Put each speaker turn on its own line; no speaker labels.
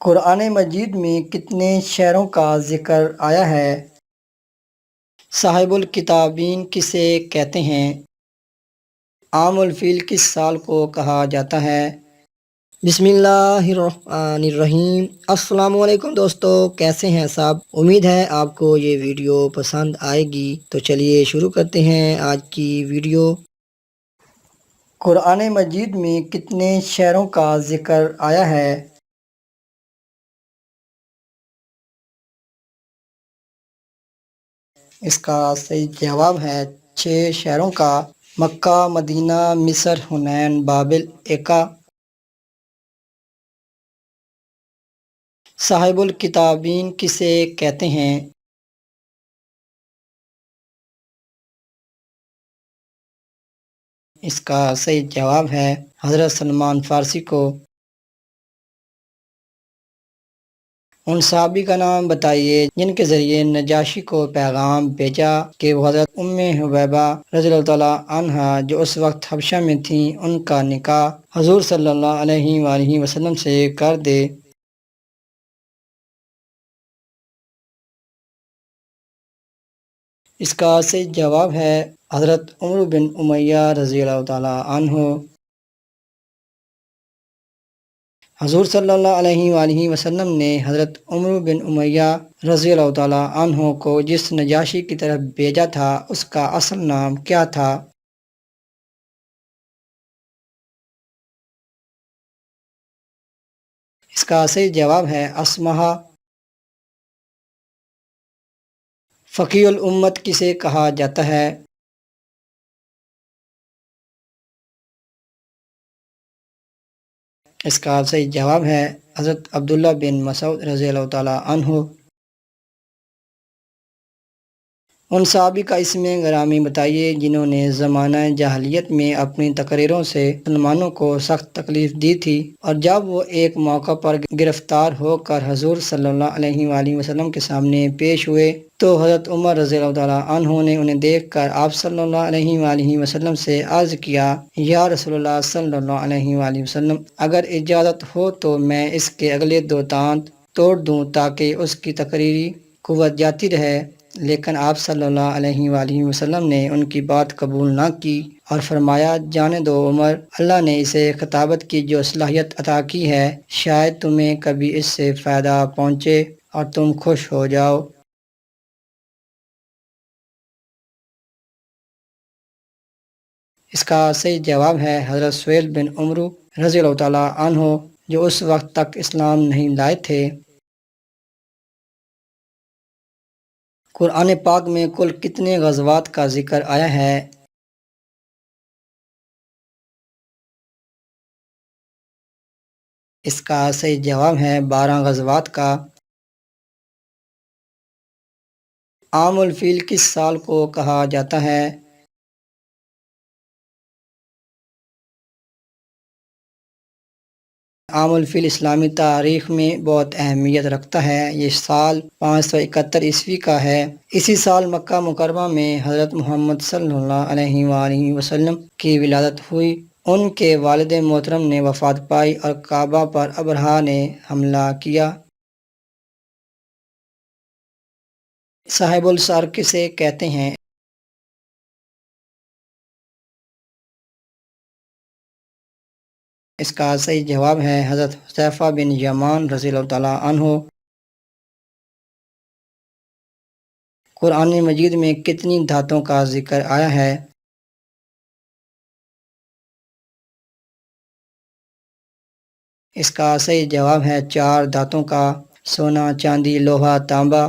قرآن مجید میں کتنے شعروں کا ذکر آیا ہے؟ صاحب الکتابین کسے کہتے ہیں؟ عام الفیل کس سال کو کہا جاتا ہے؟ بسم اللہ الرحمن الرحیم۔ السلام علیکم دوستو، کیسے ہیں سب؟ امید ہے آپ کو یہ ویڈیو پسند آئے گی، تو چلیے شروع کرتے ہیں آج کی ویڈیو۔ قرآن مجید میں کتنے شعروں کا ذکر آیا ہے؟ اس کا صحیح جواب ہے 6 شہروں کا۔ مکہ، مدینہ، مصر، حنین، بابل، ایکا۔ صاحب الکتابین کسے کہتے ہیں؟ اس کا صحیح جواب ہے حضرت سلمان فارسی کو۔ ان صحابی کا نام بتائیے جن کے ذریعے نجاشی کو پیغام بھیجا کہ وہ حضرت ام حبیبہ رضی اللہ تعالیٰ عنہا جو اس وقت حبشہ میں تھیں، ان کا نکاح حضور صلی اللہ علیہ وآلہ وسلم سے کر دے۔ اس کا صحیح جواب ہے حضرت عمرو بن امیہ رضی اللہ تعالیٰ عنہ۔ حضور صلی اللہ علیہ وآلہ وسلم نے حضرت عمرو بن امیہ رضی اللہ تعالیٰ عنہ کو جس نجاشی کی طرف بھیجا تھا، اس کا اصل نام کیا تھا؟ اس کا صحیح جواب ہے اسمہا۔ فقیہ الامت کسے کہا جاتا ہے؟ اس کا صحیح جواب ہے حضرت عبداللہ بن مسعود رضی اللہ تعالیٰ عنہ۔ ان صحابی کا اسم گرامی بتائیے جنہوں نے زمانہ جاہلیت میں اپنی تقریروں سے مسلمانوں کو سخت تکلیف دی تھی، اور جب وہ ایک موقع پر گرفتار ہو کر حضور صلی اللہ علیہ وآلہ وسلم کے سامنے پیش ہوئے تو حضرت عمر رضی اللہ تعالیٰ عنہ نے انہیں دیکھ کر آپ صلی اللہ علیہ وآلہ وسلم سے عرض کیا، یا رسول اللہ صلی اللہ علیہ وآلہ وسلم، اگر اجازت ہو تو میں اس کے اگلے 2 دانت توڑ دوں تاکہ اس کی تقریری قوت جاتی رہے، لیکن آپ صلی اللہ علیہ وآلہ وسلم نے ان کی بات قبول نہ کی اور فرمایا، جانے دو عمر، اللہ نے اسے خطابت کی جو صلاحیت عطا کی ہے، شاید تمہیں کبھی اس سے فائدہ پہنچے اور تم خوش ہو جاؤ۔ اس کا صحیح جواب ہے حضرت سہیل بن عمرو رضی اللہ تعالیٰ عنہ، جو اس وقت تک اسلام نہیں لائے تھے۔ قرآن پاک میں کل کتنے غزوات کا ذکر آیا ہے؟ اس کا صحیح جواب ہے 12 غزوات کا۔ عام الفیل کس سال کو کہا جاتا ہے؟ عام الفیل اسلامی تاریخ میں بہت اہمیت رکھتا ہے۔ یہ سال 571 عیسوی کا ہے۔ اسی سال مکہ مکرمہ میں حضرت محمد صلی اللہ علیہ وآلہ وسلم کی ولادت ہوئی۔ ان کے والد محترم نے وفات پائی اور کعبہ پر ابرہہ نے حملہ کیا۔ صاحب السعر کسے کہتے ہیں؟ اس کا صحیح جواب ہے حضرت حذیفہ بن یمان رضی اللہ تعالیٰ عنہ۔ قرآن مجید میں کتنی دھاتوں کا ذکر آیا ہے؟ اس کا صحیح جواب ہے 4 دھاتوں کا۔ سونا، چاندی، لوہا، تانبا۔